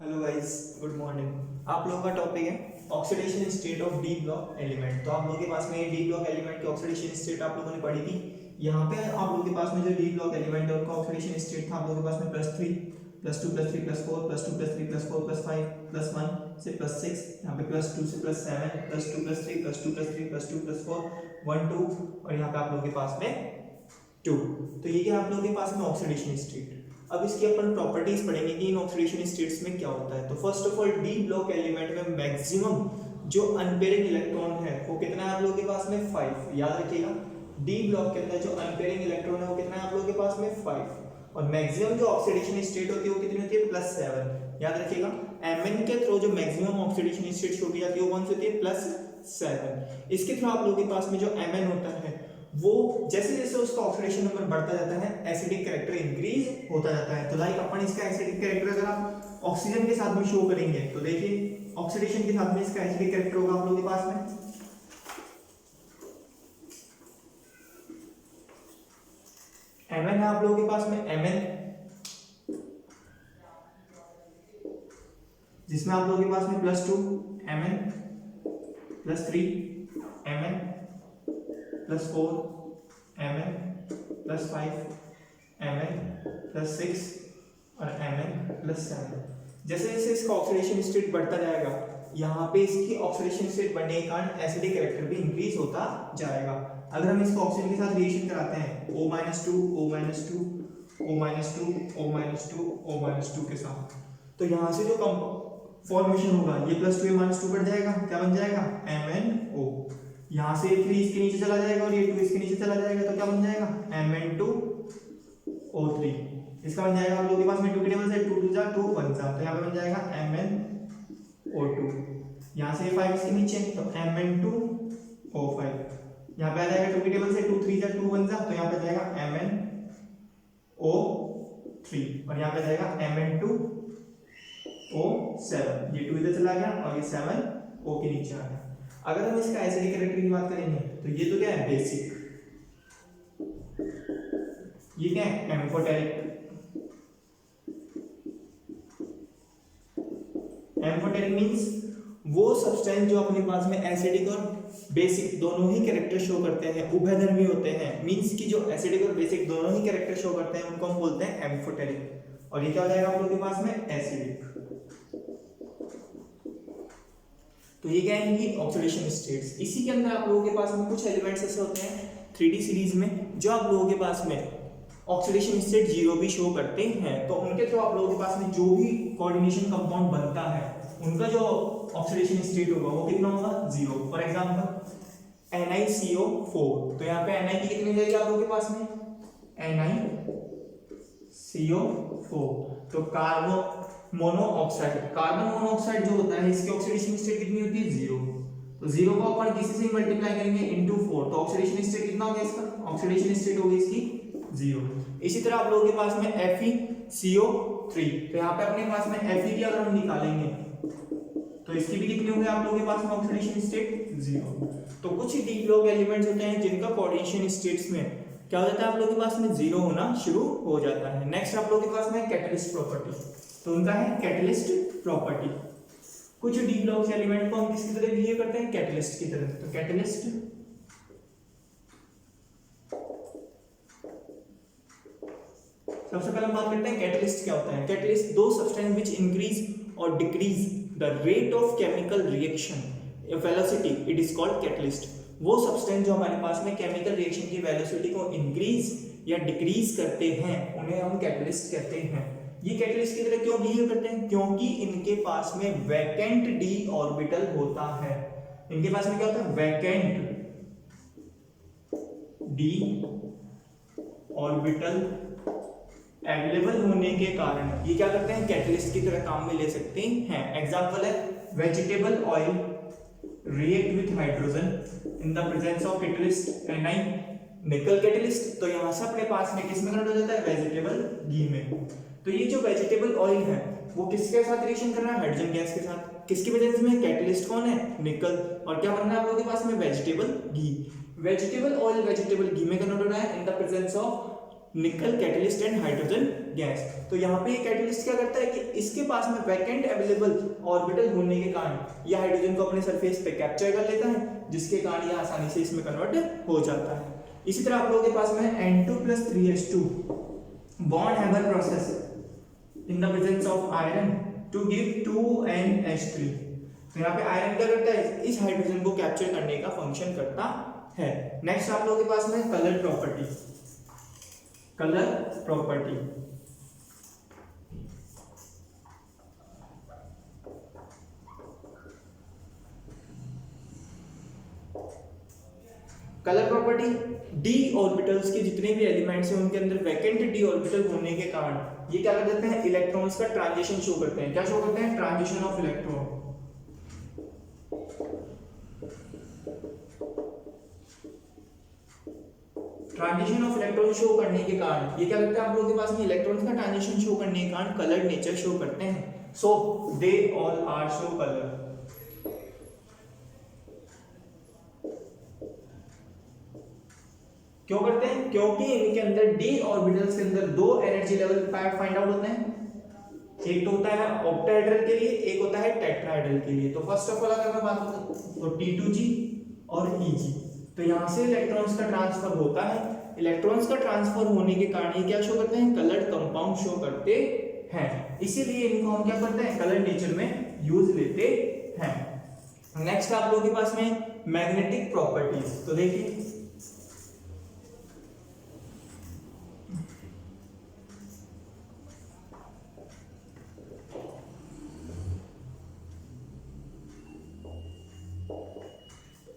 Hello guys, good morning. आप लोगों का टॉपिक है oxidation state of D block element. तो आप लोगों के पास में डी ब्लॉक एलिमेंट की ऑक्सीडेशन स्टेट आप लोगों ने पढ़ी थी। यहाँ पे आप लोगों के पास में जो डी ब्लॉक एलिमेंट है उनका ऑक्सीडेशन स्टेट था आप लोगों के पास में +3 +2 +3 +4 +2 +3 +4 +5 +1 से +6, यहाँ पे +2 से +7 +2 +3 +2 +3 +2 +4 1 2 और यहाँ पे आप लोगों के पास में 2। तो ये क्या आप लोगों के पास में ऑक्सीडेशन स्टेट। अब इसकी अपन प्रॉपर्टीज पढ़ेंगे कि इन ऑक्सीडेशन स्टेट्स में क्या होता है। तो first of all D block element में मैक्सिमम जो अनपेयरिंग इलेक्ट्रॉन है वो कितना है आप लोगों के पास में 5। याद रखिएगा, डी ब्लॉक के अंदर जो अनपेयरिंग इलेक्ट्रॉन है वो कितना है आप लोगों के पास में 5। और मैक्सिमम जो ऑक्सीडेशन स्टेट होती है वो कितनी होती है +7। याद रखिएगा, Mn के थ्रू जो मैक्सिमम ऑक्सीडेशन स्टेट छोड़ी जाती है वो कौन सी होती है +7। इसके थ्रू आप लोगों के पास में जो Mn होता है वो जैसे जैसे उसका ऑक्सीडेशन नंबर बढ़ता जाता है एसिडिक कैरेक्टर इंक्रीज होता जाता है। तो लाइक अपन इसका एसिडिक कैरेक्टर अगर आप ऑक्सीजन के साथ में शो करेंगे तो देखिए ऑक्सीडेशन के साथ में इसका एसिडिक कैरेक्टर होगा आप लोगों के पास में Mn है आप लोगों के पास में Mn, जिसमें आप लोगों के पास में +2 Mn +3 Mn +4 Mn +5 Mn +6 और Mn +7। जैसे जैसे इसका ऑक्सीडेशन स्टेट बढ़ता जाएगा यहाँ पे इसकी ऑक्सीडेशन स्टेट बढ़ने के कारण एसिडिक कैरेक्टर भी इंक्रीज होता जाएगा। अगर हम इसको ऑक्सीजन के साथ रिएक्शन कराते हैं O-2 O-2 O-2 O-2 O-2 के साथ, तो यहाँ से जो फॉर्मेशन होगा ये +2 ये -2 बढ़ जाएगा, क्या बन जाएगा MnO। यहाँ से 3 इसके नीचे चला जाएगा और ये 2 इसके नीचे चला जाएगा, तो क्या बन जाएगा Mn2O3। इसका बन जाएगा आप लोगों के पास में 2 की टेबल से 2 2 जा 2 1 जा, तो यहाँ पे बन जाएगा MnO2। यहाँ से 5 इसके नीचे तो Mn2O5। यहाँ पे आ जाएगा 2 की टेबल से 2 3 जा 2 1 जा, तो यहाँ पे आ जाएगा MnO3 और यहाँ पे आ जाएगा Mn2O7। ये 2 इधर चला गया और ये 7 O के नीचे आ गया। अगर हम इसका एसिडिक कैरेक्टर की बात करेंगे तो ये तो क्या है बेसिक, ये क्या है एम्फोटेरिक। एम्फोटेरिक मींस वो सब्सटेंस जो अपने पास में एसिडिक और बेसिक दोनों ही कैरेक्टर शो करते हैं, उभयधर्मी होते हैं। मींस की जो एसिडिक और बेसिक दोनों ही कैरेक्टर शो करते हैं उनको हम बोलते हैं एम्फोटेरिक। और ये क्या हो जाएगा आप लोगों के पास में एसिडिक। तो ये क्या है इनकी ऑक्सीडेशन स्टेट्स। इसी के अंदर आप लोगों के पास में कुछ एलिमेंट्स ऐसे होते हैं 3D सीरीज में जो आप लोगों के पास में ऑक्सीडेशन स्टेट 0 भी शो करते हैं। तो उनके थ्रू आप लोगों के पास में जो भी कोऑर्डिनेशन कंपाउंड बनता है उनका जो ऑक्सीडेशन स्टेट होगा वो कितना होगा 0। फॉर एग्जांपल NiCO4, तो यहाँ पे Ni की कितनी जाएगी आप लोगों के पास में NiCO4। तो कार्बन मोनोऑक्साइड जो होता है इसकी ऑक्सीडेशन स्टेट कितनी होती है 0। तो 0 को अपन किसी से मल्टीप्लाई करेंगे इनटू 4, तो ऑक्सीडेशन स्टेट कितना हो गया इसका, ऑक्सीडेशन स्टेट होगी इसकी 0। इसी तरह आप लोगों के पास में FeCO3, तो यहाँ पे अपने पास में Fe की अगर हम निकालेंगे तो इसकी भी कितनी होगी आप लोगों के पास में ऑक्सीडेशन स्टेट 0। तो कुछ ही डी ब्लॉक एलिमेंट्स होते हैं जिनका कोऑर्डिनेशन स्टेट्स में क्या हो जाता है आप लोगों के पास में 0 होना शुरू हो जाता है। नेक्स्ट आप लोगों के पास में कैटलिस्ट प्रॉपर्टी, तो उनका है कैटलिस्ट प्रॉपर्टी। कुछ डी ब्लॉक एलिमेंट को हम किसकी तरह बिहेव करते हैं, कैटलिस्ट की तरह। तो कैटलिस्ट सबसे पहले हम बात करते हैं कैटलिस्ट क्या होता है। कैटलिस्ट दो सब्सटेंस व्हिच इंक्रीज और decrease the rate of chemical reaction velocity, it is called catalyst. वो सब्सटेंस जो हमारे पास में केमिकल रिएक्शन की वेलोसिटी को इंक्रीज या डिक्रीज करते हैं उन्हें हम कैटलिस्ट कहते हैं। ये कैटलिस्ट की तरह क्यों बिहेव करते हैं, क्योंकि इनके पास में वैकेंट डी ऑर्बिटल होता है। इनके पास में क्या होता है, वैकेंट डी ऑर्बिटल अवेलेबल होने के कारण ये क्या करते हैं, कैटलिस्ट की तरह काम में ले सकते हैं। एग्जांपल है vegetable oil react with hydrogen in the presence of catalyst Ni, निकल कैटलिस्ट। तो यहां से अपने पास में किसमें कन्वर्ट हो जाता है, वेजिटेबल घी में। तो ये जो वेजिटेबल ऑयल है वो किसके साथ रिएक्शन कर रहा है, हाइड्रोजन गैस के साथ। किसकी वजह से, कैटलिस्ट कौन है, निकल। और क्या बन रहा है आप लोगों के पास में, वेजिटेबल घी। वेजिटेबल ऑयल वेजिटेबल घी में कन्वर्ट हो रहा है इन द प्रेजेंस ऑफ निकल कैटलिस्ट एंड हाइड्रोजन गैस। तो यहाँ पे ये कैटलिस्ट क्या करता है कि इसके पास में वैकेंट अवेलेबल ऑर्बिटल होने के कारण यह हाइड्रोजन को अपने सरफेस पे कैप्चर कर लेता है, जिसके कारण यह आसानी से इसमें कन्वर्ट हो जाता है। इसी तरह आप लोगों के पास में N2+3H2 bond hammer process in the presence of iron to give 2NH3। तो यहाँ पे आयरन क्या करता है, इस हाइड्रोजन को कैप्चर करने का फंक्शन करता है। नेक्स्ट आप लोगों के पास में colour property. Colour property colour property D orbitals के जितने भी एलिमेंट्स हैं उनके अंदर वैकेंट डी ऑर्बिटल होने के कारण ये क्या कर देते हैं, इलेक्ट्रॉन्स का ट्रांजिशन शो करते हैं। क्या शो करते हैं, transition of electron. Transition of electron show करने के कारण ये क्या करते हैं, आप लोगों के पास में इलेक्ट्रॉन्स का ट्रांजिशन शो करने के कारण कलर नेचर शो करते हैं। So they all are show colour. क्यों करते हैं, क्योंकि इनके अंदर डी ऑर्बिटल्स के अंदर दो एनर्जी लेवल फाइंड आउट होते हैं। एक तो होता है ऑक्टाहेड्रल के लिए, एक होता है टेट्राहेड्रल के लिए। तो फर्स्ट ऑफ ऑल अगर मैं बात करूं तो T2G और EG, तो यहां से इलेक्ट्रॉन्स का ट्रांसफर होता है। इलेक्ट्रॉन्स का ट्रांसफर होने के कारण ये क्या शो करते हैं, कलर्ड कंपाउंड शो करते हैं। इसीलिए इनको हम क्या करते हैं, कलर नेचर में यूज लेते हैं। नेक्स्ट आप लोगों के पास में मैग्नेटिक प्रॉपर्टीज। तो देखिए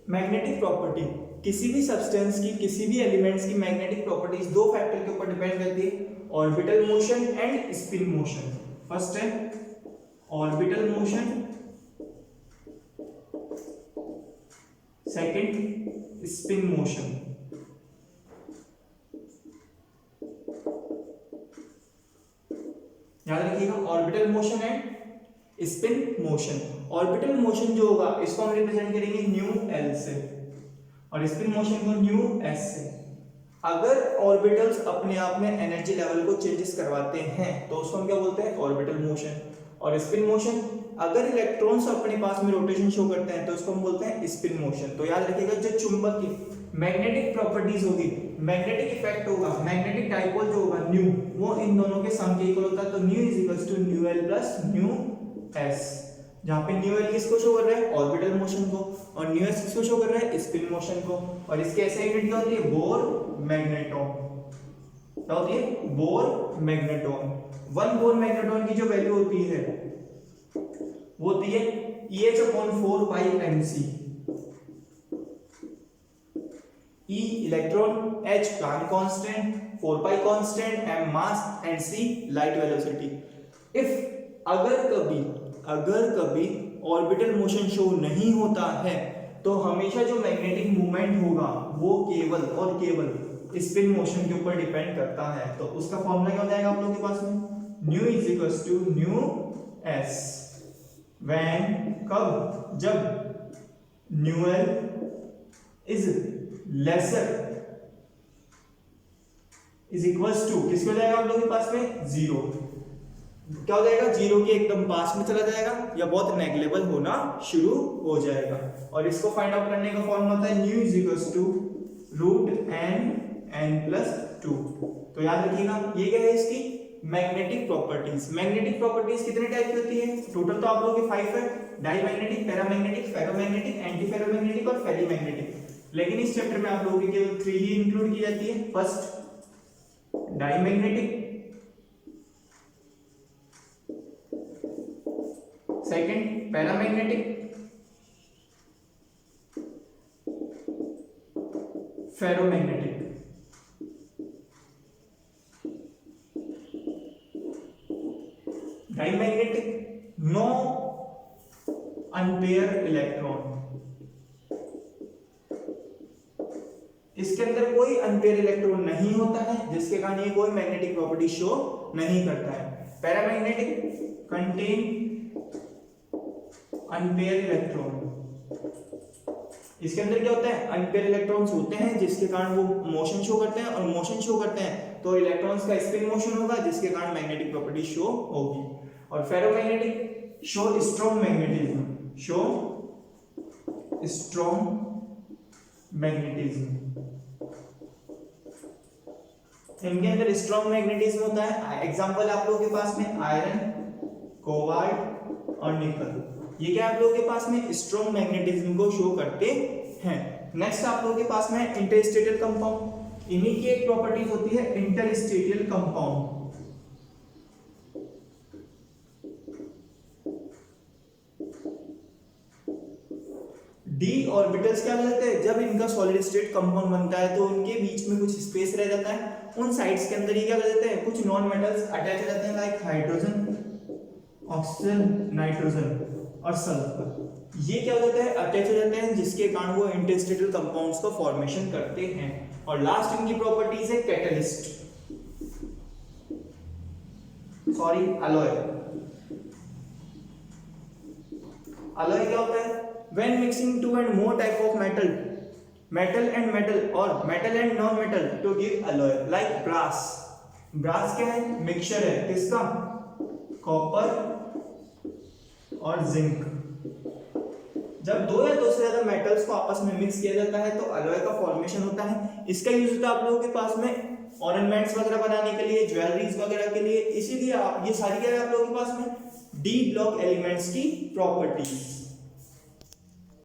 मैग्नेटिक प्रॉपर्टी, किसी भी सब्सटेंस की, किसी भी एलिमेंट्स की मैग्नेटिक प्रॉपर्टीज दो फैक्टर के ऊपर डिपेंड करती है, orbital motion and spin motion. First है orbital motion, second spin motion. याद रखिएगा orbital motion and spin motion. Orbital motion जो होगा इसको हम रिप्रेजेंट करेंगे न्यू एल से और स्पिन मोशन को न्यू एस से। अगर ऑर्बिटल्स अपने आप में एनर्जी लेवल को चेंजेस करवाते हैं तो उसको हम क्या बोलते हैं, ऑर्बिटल मोशन। और स्पिन मोशन, अगर इलेक्ट्रॉन्स अपने पास में रोटेशन शो करते हैं तो उसको हम बोलते हैं स्पिन मोशन। तो याद रखिएगा जो चुंबक की मैग्नेटिक प्रॉपर्टीज होगी, मैग्नेटिक इफेक्ट होगा, मैग्नेटिक डाइपोल जो होगा न्यू, वो इन दोनों के सम के इक्वल होता है। तो nu is equals to nu L plus nu S, जहां पे न्यू एल किसको शो कर रहा है, ऑर्बिटल मोशन को, और न्यू एस किसको शो कर रहा है, स्पिन मोशन को। और इसके ऐसे यूनिट क्या होती है, बोर मैग्नेटॉन। क्या होती है, bore magneton. One bore magneton की जो वैल्यू होती है वो होती है EH/4πmc। E electron, H Planck constant, 4π constant, m mass and C light velocity. If अगर कभी ऑर्बिटल मोशन शो नहीं होता है तो हमेशा जो मैग्नेटिक मूवमेंट होगा वो केवल और केवल स्पिन मोशन के ऊपर डिपेंड करता है। तो उसका फॉर्मूला क्या हो जाएगा आप लोगों के पास में, nu is equals to nu S when, कब, जब nu L is lesser is equals to, किसको जाएगा आप लोगों के पास में, जीरो। क्या हो जाएगा, जीरो के एकदम पास में चला जाएगा या बहुत नेग्लेबल होना शुरू हो जाएगा। और इसको फाइंड आउट करने का फॉर्मूला होता है new is equals to √n+2। तो याद रखिएगा ये क्या है इसकी मैग्नेटिक प्रॉपर्टीज। मैग्नेटिक प्रॉपर्टीज कितने टाइप की होती है, टोटल तो आप लोगों के 5 है, diamagnetic, paramagnetic, ferromagnetic, anti ferromagnetic और फेरीमैग्नेटिक। लेकिन इस चैप्टर में आप लोगों की केवल 3 ही इंक्लूड की जाती है। First diamagnetic, second paramagnetic, ferromagnetic. Diamagnetic, no unpair electron, इसके अंदर कोई अनपेयर इलेक्ट्रॉन नहीं होता है जिसके कारण ये कोई मैग्नेटिक प्रॉपर्टी शो नहीं करता है। पैरामैग्नेटिक कंटेन अनपेयर इलेक्ट्रॉन, इसके अंदर क्या होता है, अनपेयर इलेक्ट्रॉन्स होते हैं जिसके कारण वो मोशन शो करते हैं, और मोशन शो करते हैं तो इलेक्ट्रॉन्स का स्पिन मोशन होगा जिसके कारण मैग्नेटिक प्रॉपर्टी शो होगी। और ferromagnetic show strong magnetism, show strong magnetism. इनके अंदर स्ट्रॉन्ग मैग्नेटिज्म होता है। एग्जांपल आप लोगों के पास में आयरन, कोबाल्ट और निकल, ये क्या आप लोगों के पास में स्ट्रॉन्ग मैग्नेटिज्म को शो करते हैं। नेक्स्ट आप लोगों के पास में इंटरस्टेटियल कंपाउंड, इन्हीं की एक प्रॉपर्टीज होती है इंटरस्टेटियल कंपाउंड। डी ऑर्बिटल्स क्या कहते हैं, जब इनका सॉलिड स्टेट कंपाउंड बनता है तो उनके बीच में कुछ स्पेस रह जाता है, उन साइड्स के अंदर ये क्या कर देते हैं, कुछ नॉन मेटल्स अटैच हो जाते हैं, लाइक हाइड्रोजन, ऑक्सीजन, नाइट्रोजन और सल्फर। ये क्या हो जाता है, अटैच हो जाते हैं, जिसके कारण वो इंटरस्टेटियल कंपाउंड्स का फॉर्मेशन करते हैं। और लास्ट इनकी प्रॉपर्टीज है कैटलिस्ट, सॉरी अलॉय। अलॉय क्या होता है, when mixing two and more type of metal and metal or metal and non metal to give alloy, like brass। brass क्या है, मिक्सचर है किसका, कॉपर और जिंक। जब दो या दो से ज्यादा मेटल्स को आपस में मिक्स किया जाता है तो अलॉय का फॉर्मेशन होता है। इसका यूज होता है आप लोगों के पास में ऑर्नामेंट्स वगैरह बनाने के लिए, ज्वेलरीज वगैरह के लिए। इसीलिए आप ये सारी क्या है आप लोगों के पास में डी ब्लॉक एलिमेंट्स की प्रॉपर्टीज।